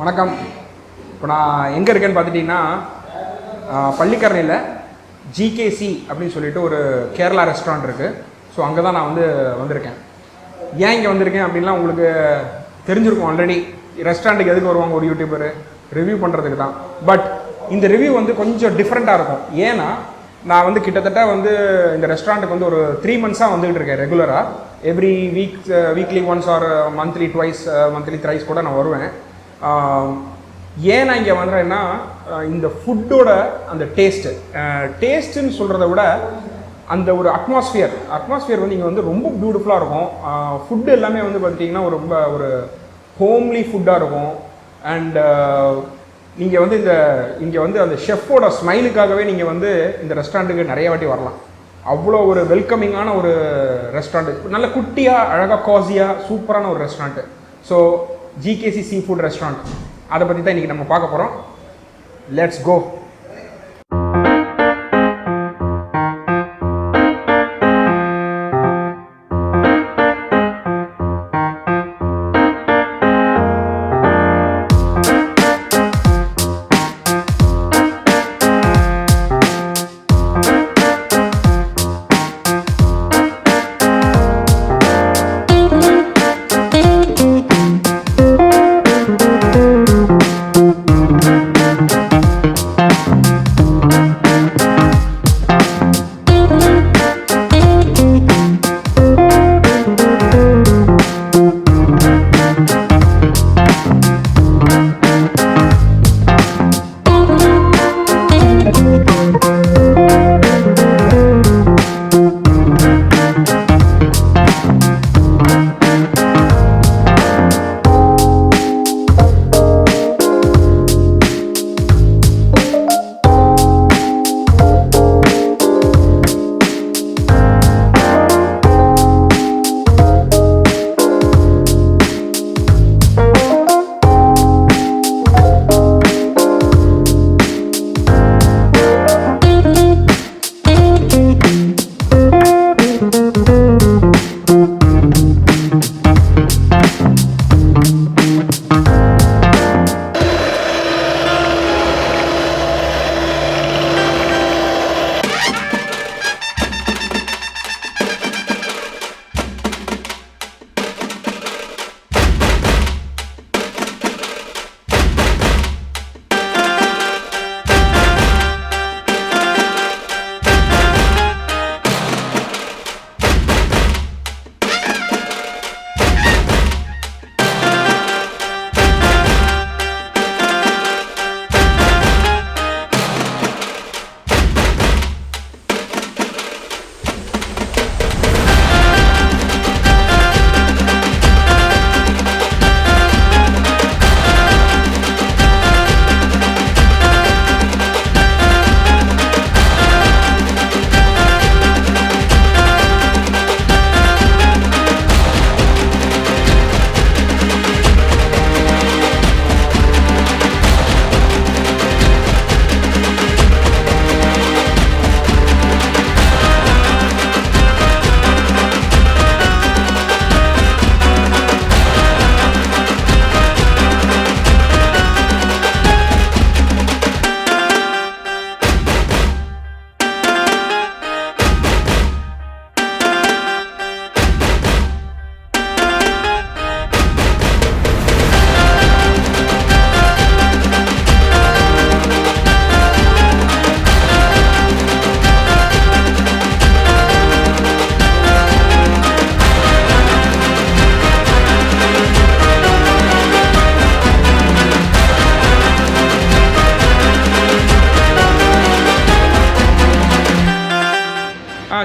வணக்கம். இப்போ நான் எங்கே இருக்கேன்னு பார்த்துட்டிங்கன்னா பள்ளிக்கரணையில் ஜிகேசி அப்படின்னு சொல்லிட்டு ஒரு கேரளா ரெஸ்டாரண்ட் இருக்குது. ஸோ அங்கே தான் நான் வந்திருக்கேன். ஏன் இங்கே வந்திருக்கேன் அப்படின்லாம் உங்களுக்கு தெரிஞ்சிருக்கும் ஆல்ரெடி. ரெஸ்டாரண்ட்டுக்கு எதுக்கு வருவாங்க ஒரு யூடியூபர்? ரிவ்யூ பண்ணுறதுக்கு தான். பட் இந்த ரிவ்யூ கொஞ்சம் டிஃப்ரெண்ட்டாக இருக்கும். ஏன்னா நான் கிட்டத்தட்ட இந்த ரெஸ்டாரண்ட்டுக்கு ஒரு 3 months வந்துகிட்டு இருக்கேன் ரெகுலராக. Every weekly once R monthly twice, monthly thrice கூட நான் வருவேன். ஏன் நான் இங்கே வந்துடுறேன்னா இந்த ஃபுட்டோட அந்த டேஸ்ட்டுன்னு சொல்கிறத விட அந்த ஒரு அட்மாஸ்ஃபியர் இங்கே ரொம்ப பியூட்டிஃபுல்லாக இருக்கும். ஃபுட்டு எல்லாமே பார்த்திங்கன்னா ரொம்ப ஒரு ஹோம்லி ஃபுட்டாக இருக்கும். அண்ட் நீங்கள் இங்கே அந்த ஷெஃப்போட ஸ்மைலுக்காகவே நீங்கள் இந்த ரெஸ்டாரண்ட்டுக்கு நிறைய வாட்டி வரலாம். அவ்வளோ ஒரு வெல்கமிங்கான ஒரு ரெஸ்டாரண்ட், நல்ல குட்டியாக அழகாக காசியாக சூப்பரான ஒரு restaurant. So GKC sea food restaurant, அதை பற்றி தான் இன்றைக்கி நம்ம பார்க்க போகிறோம். Let's go.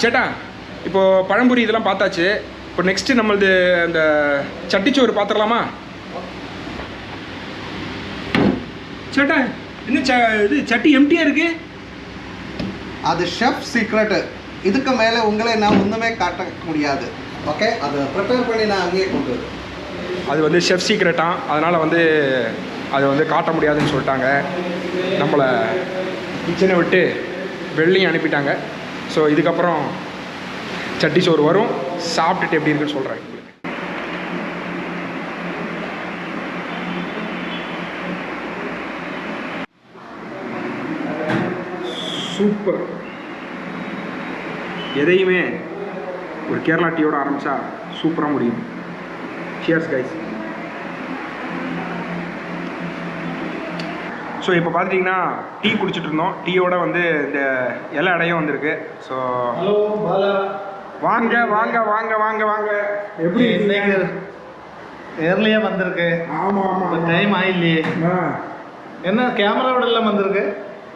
சேட்டா, இப்போது பழம்புரி இதெல்லாம் பார்த்தாச்சு. இப்போ நெக்ஸ்ட்டு நம்மளது அந்த சட்டிச்சோறு பார்த்துடலாமா? சேட்டா, இன்னும் இது சட்டி எம்டியாக இருக்குது. அது ஷெஃப் சீக்ரெட்டு. இதுக்கு மேலே உங்களை நான் ஒன்றுமே காட்ட முடியாது. ஓகே, அதை ப்ரிப்பேர் பண்ணி நான் அங்கேயே கொண்டு வரேன். அது ஷெஃப் சீக்ரெட்டாக, அதனால் அது காட்ட முடியாதுன்னு சொல்லிட்டாங்க. நம்மளை கிச்சனை விட்டு வெளியும் அனுப்பிட்டாங்க. ஸோ இதுக்கப்புறம் சட்டி சோறு வரும், சாப்பிட்டுட்டு எப்படி இருக்குன்னு சொல்கிறேன். சூப்பர். எதையுமே ஒரு கேரளா டீயோட ஆரம்பித்தா சூப்பராக முடியும். Cheers guys. ஸோ இப்போ பார்த்துட்டிங்கன்னா டீ குடிச்சிட்டு இருந்தோம். டீயோட வந்து இந்த இலை அடையும் வந்திருக்கு. ஸோ ஹலோ பாலா, வாங்க வாங்க வாங்க வாங்க வாங்க. எப்படி இன்னைக்கு ஏர்லியாக வந்திருக்கு. ஆமாம் ஆமாம், டைம் ஆயில்லையே. என்ன கேமராவோட எல்லாம் வந்திருக்கு?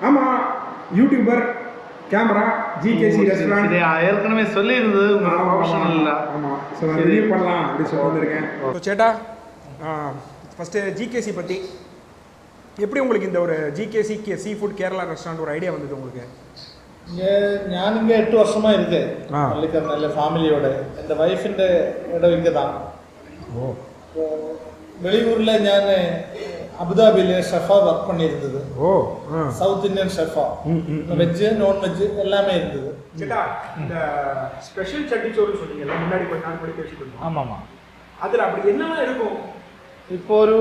ஆமாம், யூடியூபர் கேமரா ஜிகேசி ரெஸ்டாரண்ட். ஏற்கனவே சொல்லியிருந்தது உங்களோட ப்ரொஃபஷனல். ஆமாம், ஸோ ரிவ்யூ பண்ணலாம் அப்படின்னு சொல்லி வந்திருக்கேன். ஸோ சேட்டா, ஃபஸ்ட்டு ஜிகேசி பற்றி எப்படி உங்களுக்கு இந்த ஒரு ஜிகேசி சீ ஃபுட் கேரளா ரெஸ்டாரண்ட் ஒரு ஐடியா வந்தது உங்களுக்கு? ഞാനിങ്ങ 8 വർഷമായി ഇരിക്കെ പള്ളിക്കരണിലെ ഫാമിലിയോടെ. എൻ്റെ വൈഫിൻ്റെ ഇടം ഇങ്ങ தான். வெளியூரில் நான் அபுதாபியில் ஷெஃபாக ஒர்க் பண்ணியிருந்தது. சவுத் இந்தியன் ஷெஃபாக, வெஜ்ஜு நான்வெஜ்ஜு எல்லாமே இருந்தது. சேட்டா, இந்த ஸ்பெஷல் சட்டிச்சோறு சொன்னீங்கல்ல முன்னாடி கொஞ்ச நாள் படி பேசிட்டு இருந்தோம். ஆமாம்மா. அதில் அப்படி என்னெல்லாம் இருக்கும்? இப்போ ஒரு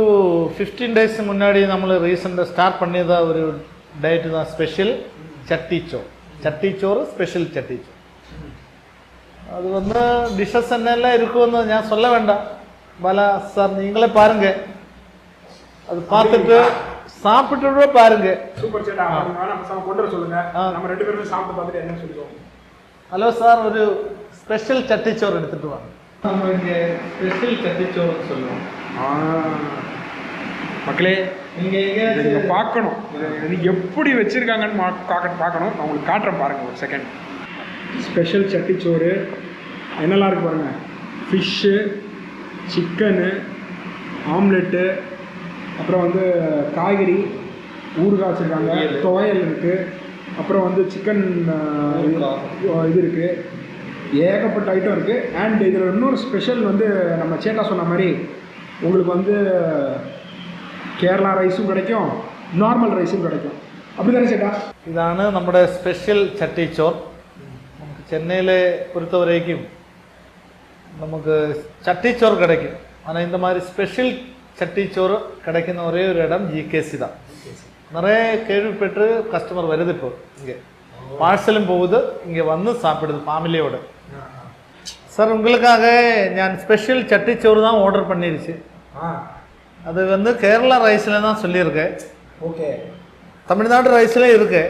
15 days முன்னாடி நம்ம ரீசெண்டாக ஸ்டார்ட் பண்ணியதா ஒரு டயட்டு தான் ஸ்பெஷல் சட்டிச்சோறு. சட்டிச்சோறு ஸ்பெஷல் சட்டிச்சோறு. அது வந்து டிஷ்ஷஸ் என்னெல்லாம் இருக்குன்னு நான் சொல்ல வேண்டாம். பாலா சார் நீங்களே பாருங்க, அது பார்த்துட்டு சாப்பிட்டு பாருங்க. சூப்பர் சேட்டா, நம்ம கொண்டு வர சொல்லுங்க. நம்ம ரெண்டு பேரும் சாப்பிட்டு பார்த்துட்டு என்ன சொல்லுவோம். ஹலோ சார், ஒரு ஸ்பெஷல் சட்டிச்சோறு எடுத்துட்டு வாங்க. நம்ம இங்கே ஸ்பெஷல் சட்டிச்சோறுன்னு சொல்லுவோம். மக்களே, நீங்கள் பார்க்கணும் இது எப்படி வச்சுருக்காங்கன்னு பார்க்கணும். நான் உங்களுக்கு காட்டுறேன் பாருங்கள் ஒரு செகண்ட். ஸ்பெஷல் சட்டிச்சோறு என்னெல்லாம் இருக்குது பாருங்கள். ஃபிஷ்ஷு, சிக்கனு, ஆம்லெட்டு, அப்புறம் வந்து காய்கறி ஊறுகாய் வச்சுருக்காங்க, துவையல் இருக்குது, அப்புறம் வந்து சிக்கன் இது இருக்குது, ஏகப்பட்ட ஐட்டம் இருக்குது. அண்ட் இதில் இன்னொரு ஸ்பெஷல் வந்து நம்ம சேட்டா சொன்ன மாதிரி உங்களுக்கு வந்து கேரளா ரைஸும் கிடைக்கும், நார்மல் ரைஸும் கிடைக்கும். அப்படி தானே சேட்டா? ഇതാണ് നമ്മുടെ സ്പെഷ്യൽ ചട്ടിച്ചോറ്. നമുക്ക് ചെന്നൈയിലെ പൊறுத்தவரைக்கும் നമുക്ക് ചട്ടിച്ചോറ് கிடைக்கும். ஆனால் இந்த மாதிரி ஸ்பெஷல் சட்டிச்சோறு கிடைക്കുന്ന ஒரே ஒரு இடம் ஜிகேசி தான். நிறைய கேள்விப்பட்டு கஸ்டமர் வருது. இப்போ இங்கே பார்சலும் போகுது, இங்கே வந்து சாப்பிடுது ஃபேமிலியோடு. சார் உங்களுக்காக நான் ஸ்பெஷல் சட்டிச்சோறு தான் ஆர்டர் பண்ணிருச்சு. அது வந்து கேரளா ரைஸில் தான் சொல்லியிருக்கேன். ஓகே, தமிழ்நாடு ரைஸில் இருக்கு,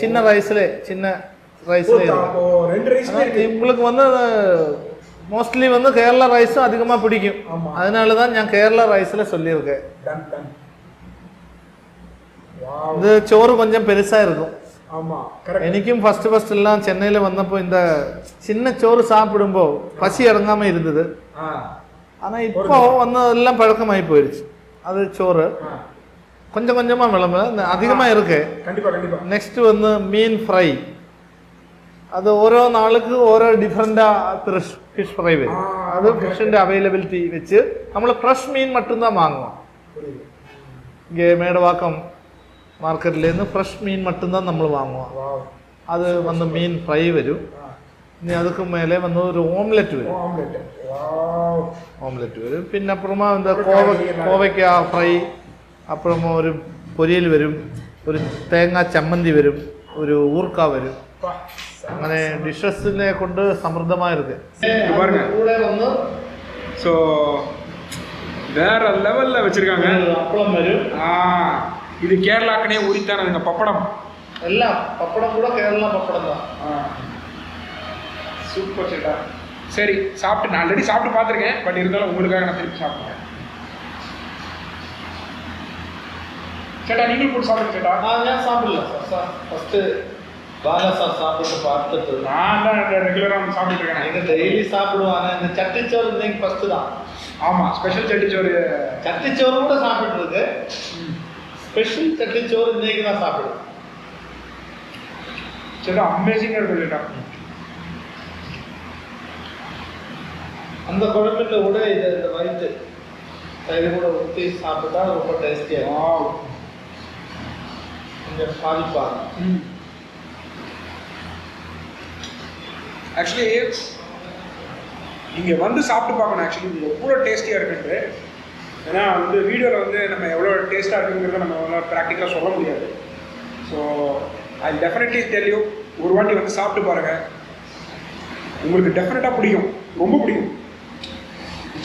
சின்ன ரைஸில் உங்களுக்கு வந்து மோஸ்ட்லி வந்து கேரளா ரைஸும் அதிகமாக பிடிக்கும். அதனால தான் நான் கேரளா ரைஸில் சொல்லியிருக்கேன். இது சோறு கொஞ்சம் பெருசாக இருக்கும். എനിക്കും ഫസ്റ്റ് എല്ലാം ചെന്നൈയിൽ വന്നപ്പോൾ இந்த சின்ன சோறு சாப்பிடுമ്പോൾ பசி அடங்காமல் இருந்தது. ஆனால் இப்போ வந்ததெல்லாம் பழக்கமாகி போயிடுச்சு. அது சோறு கொஞ்சம் கொஞ்சமாக விளம்பு அதிகமாக இருக்கு. நெக்ஸ்ட் வந்து மீன் ஃப்ரை. அது ஓரோ நாளுக்கு ஓரோ டிஃப்ரெண்டாக ஃபிஷ் ஃப்ரை வரும். அது ஃபிஷ்ஷிൻ്റെ അവൈലബിലിറ്റി വെച്ച് നമ്മൾ ഫ്രഷ് மீன் மட்டும்தான் வாங்குவோம். இங்கே மேடவாக்கம் മാർക്കറ്റിലേന്ന് ഫ്രഷ് മീൻ மட்டும்தான் നമ്മൾ വാങ്ങുவோம். അത് വന്ന് മീൻ ഫ്രൈ വരും. ഇനി அதுக்கு மேலே வந்து ஒரு ഓംലെറ്റ് വരും. പിന്നെ അപ്പുറമാ എന്താ കോവയ്ക്ക ഫ്രൈ, അപ്പുറമാ ഒരു പൊരിയൽ വരും, ഒരു തേങ്ങാ ചമ്മന്തി വരും, ഒരു ഊർക്ക വരും. അങ്ങനെ ഡിഷസിനെ കൊണ്ട് സമൃദ്ധമായിருக்கு. കൂടെ വന്ന് ஸோ வேற லெவலில் வச்சுருக்காங்க. அப்பளம் வரும். இது கேரளாக்குனே உரித்தானதுங்க பப்படம். எல்லாம் பப்படம் கூட கேரளா பப்படம் தான். சூப்பர் சேட்டா. சரி, சாப்பிட்டு நான் ஆல்ரெடி சாப்பிட்டு பார்த்துருக்கேன். பட் இருந்தாலும் உங்களுக்காக நான் திருப்பி சாப்பிட்றேன். சேட்டா நீங்களும் போட்டு சாப்பிடுங்க சேட்டா. நான் சாப்பிடல சார். ஃபஸ்ட்டு பாலா சார் சாப்பிட்டு பார்த்துட்டு நான் தான் ரெகுலராக சாப்பிட்டு இருக்கேன். எங்கள் டெய்லி சாப்பிடுவாங்க. இந்த சட்டிச்சோறு இன்னைக்கு ஃபஸ்ட்டு தான். ஆமாம், ஸ்பெஷல் சட்டிச்சோறு. சட்டிச்சோறு கூட சாப்பிட்டு இருக்கு. ஸ்பெஷல் சட்டிச்சோறு இன்னைக்கு தான் சாப்பிடுவேன். சேட்டா அமேசிங்காக இருக்கும் சேட்டா. அந்த குழம்பில் கூட இது இந்த வயிற்று தயிர் கூட ஊற்றி சாப்பிட்டா ரொம்ப டேஸ்டியாக கொஞ்சம் பாதிப்பாங்க. ஆக்சுவலி இங்கே வந்து சாப்பிட்டு பார்க்கணும். ஆக்சுவலி இது எவ்வளோ டேஸ்டியாக இருக்குன்ட்டு. ஏன்னா வந்து வீடியோவில் வந்து நம்ம எவ்வளோ டேஸ்ட்டாக இருக்குங்கிறத நம்ம ப்ராக்டிக்கலாக சொல்ல முடியாது. So I definitely tell you, ஒரு வாட்டி வந்து சாப்பிட்டு பாருங்கள், உங்களுக்கு டெஃபினட்டாக பிடிக்கும், ரொம்ப பிடிக்கும்.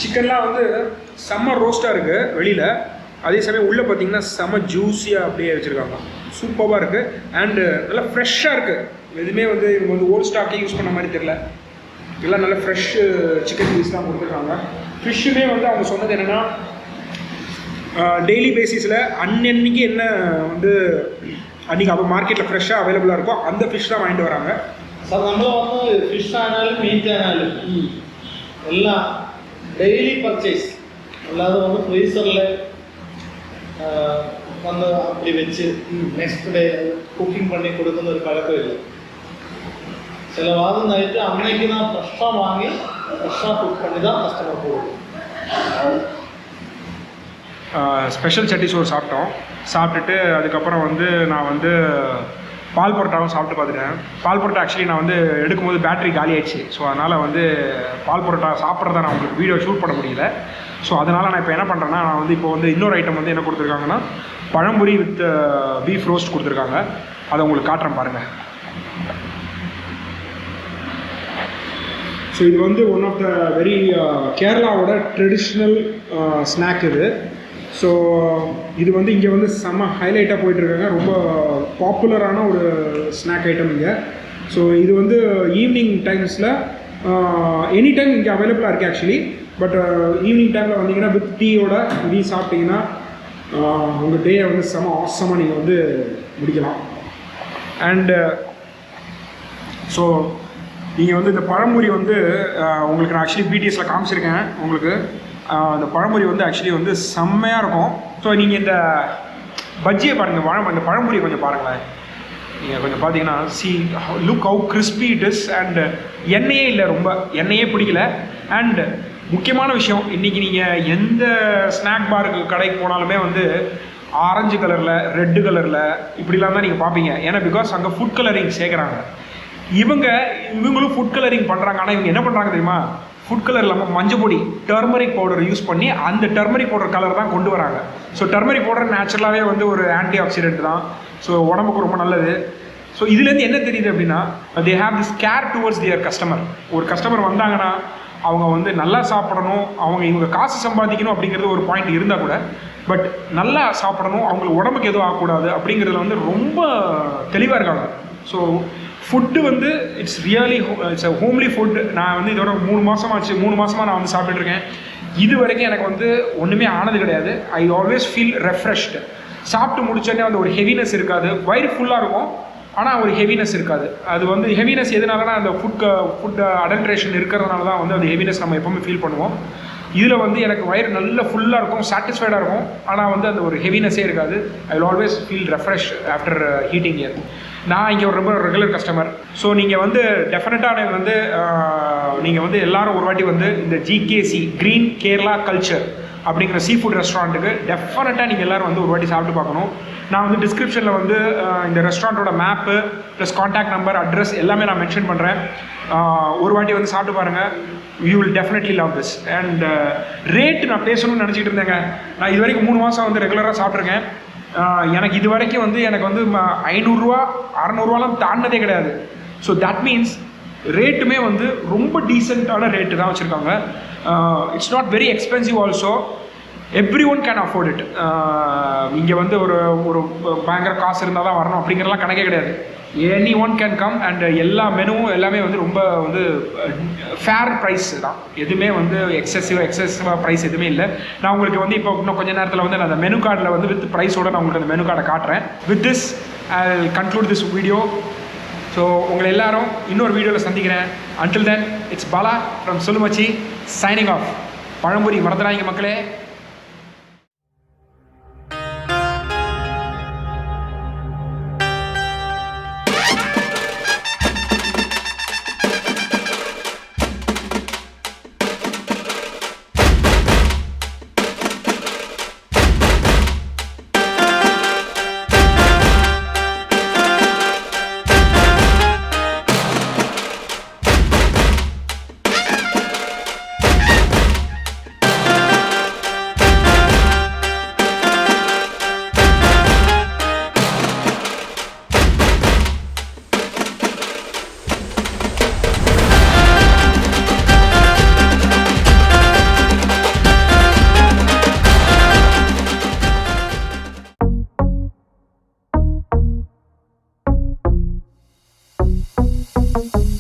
சிக்கன்லாம் வந்து செம்ம ரோஸ்ட்டாக இருக்குது வெளியில், அதே சமயம் உள்ளே பார்த்தீங்கன்னா செம்ம ஜூஸியாக அப்படியே வச்சுருக்காங்க, சூப்பராக இருக்குது அண்டு நல்லா ஃப்ரெஷ்ஷாக இருக்குது. எதுவுமே வந்து இவங்க வந்து ஓல்ட் ஸ்டாக்கே யூஸ் பண்ண மாதிரி தெரியல, எல்லாம் நல்ல ஃப்ரெஷ் சிக்கன் பீஸ் தான் கொடுத்துருக்காங்க. ஃபிஷ்ஷுமே வந்து அவங்க சொன்னது என்னென்னா டெய்லி பேசிஸில் அன்னன்னைக்கு என்ன வந்து அன்றைக்கி அப்போ மார்க்கெட்டில் ஃப்ரெஷ்ஷாக அவைலபிளாக இருக்கோ அந்த ஃபிஷ் தான் வாங்கிட்டு வராங்க. സാർ നമ്മൾ വന്ന് ഫിഷ് ആണാലും മീറ്റ് ആണാലും എല്ലാം ഡെയിലി പർച്ചേസ്, അല്ലാതെ വന്ന് ഫ്രീസറിൽ വന്ന് அப்படி வச்சு நெக்ஸ்ட் டே குக்கிங் பண்ணி கொடுക്കുന്ന ஒரு பழக்கம் இல்லை. சில வாரம் நைட்டு அன்னைக்கு நான் ஃப்ரெஷ்ஷாக வாங்கி ஃப்ரெஷ்ஷாக குக் பண்ணி தான் கஸ்டமர் கொடுக்கும். ஸ்பெஷல் சட்டி சோறு சாப்பிட்டோம். சாப்பிட்டுட்டு அதுக்கப்புறம் வந்து நான் வந்து பால் பரோட்டாவும் சாப்பிட்டு பார்த்துட்டேன். பால் பரோட்டா ஆக்சுவலி நான் வந்து எடுக்கும்போது பேட்டரி காலி ஆயிடுச்சு. ஸோ அதனால் வந்து பால் பரோட்டா சாப்பிட்றத நான் உங்களுக்கு வீடியோ ஷூட் பண்ண முடியல. ஸோ அதனால் நான் இப்போ என்ன பண்ணுறேன்னா, நான் வந்து இப்போ வந்து இன்னொரு ஐட்டம் வந்து என்ன கொடுத்துருக்காங்கன்னா பழம்புரி வித் பீஃப் ரோஸ்ட் கொடுத்துருக்காங்க. அதை உங்களுக்கு காட்டுறேன் பாருங்கள். ஸோ இது வந்து ஒன் ஆஃப் த வெரி கேரளாவோட ட்ரெடிஷ்னல் ஸ்நாக் இது. ஸோ இது வந்து இங்கே வந்து செம்ம ஹைலைட்டாக போயிட்டுருக்காங்க, ரொம்ப பாப்புலரான ஒரு ஸ்நாக் ஐட்டம் இங்கே. ஸோ இது வந்து ஈவினிங் டைம்ஸில் எனி டைம் இங்கே அவைலபிளாக இருக்குது ஆக்சுவலி. பட் ஈவினிங் டைமில் வந்தீங்கன்னா வித் டீயோட இது சாப்பிட்டிங்கன்னா உங்கள் டேயை வந்து செம்ம ஆசமாக நீங்கள் வந்து முடிக்கலாம். அண்டு ஸோ நீங்கள் வந்து இந்த பழம்புரி வந்து உங்களுக்கு நான் ஆக்சுவலி பிடிஎஸில் காமிச்சிருக்கேன். உங்களுக்கு அந்த பழம்புரி வந்து ஆக்சுவலி வந்து செம்மையாக இருக்கும். ஸோ நீங்கள் இந்த பஜ்ஜியை பாருங்கள், இந்த பழம்புரி கொஞ்சம் பாருங்களேன். நீங்கள் கொஞ்சம் பார்த்தீங்கன்னா look how crispy it is. And எண்ணெயே இல்லை, ரொம்ப எண்ணெயே பிடிக்கல. அண்ட் முக்கியமான விஷயம், இன்றைக்கி நீங்கள் எந்த ஸ்நாக் பாருக்கு கடைக்கு போனாலுமே வந்து ஆரஞ்சு கலரில் ரெட்டு கலரில் இப்படிலாம் தான் நீங்கள் பார்ப்பீங்க. ஏன்னா பிகாஸ் அங்கே ஃபுட் கலரிங் சேர்க்குறாங்க. இவங்களும் ஃபுட் கலரிங் பண்ணுறாங்க. ஆனால் இவங்க என்ன பண்ணுறாங்க தெரியுமா, ஃபுட் கலர் இல்லாமல் மஞ்சள் பொடி, டர்மரிக் பவுடர் யூஸ் பண்ணி அந்த டர்மரிக் பவுடர் கலர் தான் கொண்டு வராங்க. ஸோ டர்மரிக் பவுடர் நேச்சுரலாகவே வந்து ஒரு ஆன்டி ஆக்சிடென்ட் தான். ஸோ உடம்புக்கு ரொம்ப நல்லது. ஸோ இதுலேருந்து என்ன தெரியுது அப்படின்னா, they have this care towards their customer. ஒரு கஸ்டமர் வந்தாங்கன்னா அவங்க வந்து நல்லா சாப்பிடணும், இவங்க காசு சம்பாதிக்கணும் அப்படிங்கிறது ஒரு பாயிண்ட் இருந்தால் கூட, பட் நல்லா சாப்பிடணும், அவங்களுக்கு உடம்புக்கு எதுவும் ஆகக்கூடாது அப்படிங்கிறதுல வந்து ரொம்ப தெளிவாக இருக்காங்க. ஸோ ஃபுட்டு வந்து it's really it's a homely food. நான் வந்து இதோட 3 மாதமாக நான் வந்து சாப்பிட்டுருக்கேன். இது வரைக்கும் எனக்கு வந்து ஒன்றுமே ஆனது கிடையாது. I always feel refreshed. சாப்பிட்டு முடிச்சோடனே வந்து ஒரு ஹெவினஸ் இருக்காது, வயிறு ஃபுல்லாக இருக்கும், ஆனால் ஒரு ஹெவினஸ் இருக்காது. அது வந்து ஹெவினஸ் எதனாலனா அந்த ஃபுட் அடல்ட்ரேஷன் இருக்கிறதுனால தான் வந்து அந்த ஹெவினஸ் நம்ம எப்போவுமே ஃபீல் பண்ணுவோம். இதில் வந்து எனக்கு வயிறு நல்ல ஃபுல்லாக இருக்கும், சாட்டிஸ்ஃபைடாக இருக்கும், ஆனால் வந்து அந்த ஒரு ஹெவினஸே இருக்காது. I will always feel refresh after heating year. நான் இங்கே ரொம்ப ரெகுலர் கஸ்டமர். ஸோ நீங்கள் வந்து டெஃபினட்டாக நீங்கள் வந்து எல்லோரும் ஒரு வாட்டி வந்து இந்த ஜிகேசி கிரீன் கேரளா கல்ச்சர் அப்படிங்கிற சீ ஃபுட் ரெஸ்டாரண்ட்டுக்கு டெஃபினட்டாக நீங்கள் எல்லோரும் வந்து ஒரு வாட்டி சாப்பிட்டு பார்க்கணும். நான் வந்து டிஸ்கிரிப்ஷனில் வந்து இந்த ரெஸ்டாரண்ட்டோட map plus contact number, address எல்லாமே நான் மென்ஷன் பண்ணுறேன். ஒரு வாட்டி வந்து சாப்பிட்டு பாருங்கள், you will definitely love this. And rate நான் பேசணும்னு நினச்சிட்டு இருந்தேங்க. நான் இது வரைக்கும் 3 மாதம் வந்து ரெகுலராக சாப்பிட்ருக்கேன். எனக்கு இது வரைக்கும் வந்து எனக்கு வந்து 500 600 தாண்டினதே கிடையாது. ஸோ தட் மீன்ஸ் ரேட்டுமே வந்து ரொம்ப டீசெண்டான ரேட்டு தான் வச்சுருக்காங்க. It's not very expensive also. Every one can afford it. இங்கே வந்து ஒரு பயங்கர காசு இருந்தால் தான் வரணும் அப்படிங்கிறலாம் கணக்கே கிடையாது. Any one can come. And எல்லா மெனுவும் எல்லாமே வந்து ரொம்ப வந்து ஃபேர் ப்ரைஸ் தான். எதுவுமே வந்து எக்ஸசிவாக ப்ரைஸ் எதுவுமே இல்லை. நான் உங்களுக்கு வந்து இப்போ இன்னும் கொஞ்சம் நேரத்தில் வந்து நான் அந்த மெனு கார்டில் வந்து வித் ப்ரைஸோடு நான் உங்களுக்கு அந்த மெனு கார்டை காட்டுறேன். With this I will conclude this video. So உங்களை எல்லாரும் இன்னொரு வீடியோவில் சந்திக்கிறேன். Until then it's Bala from Sollumachi signing off. பழம்புரி மறந்துடாதீங்க மக்களே. பாய்.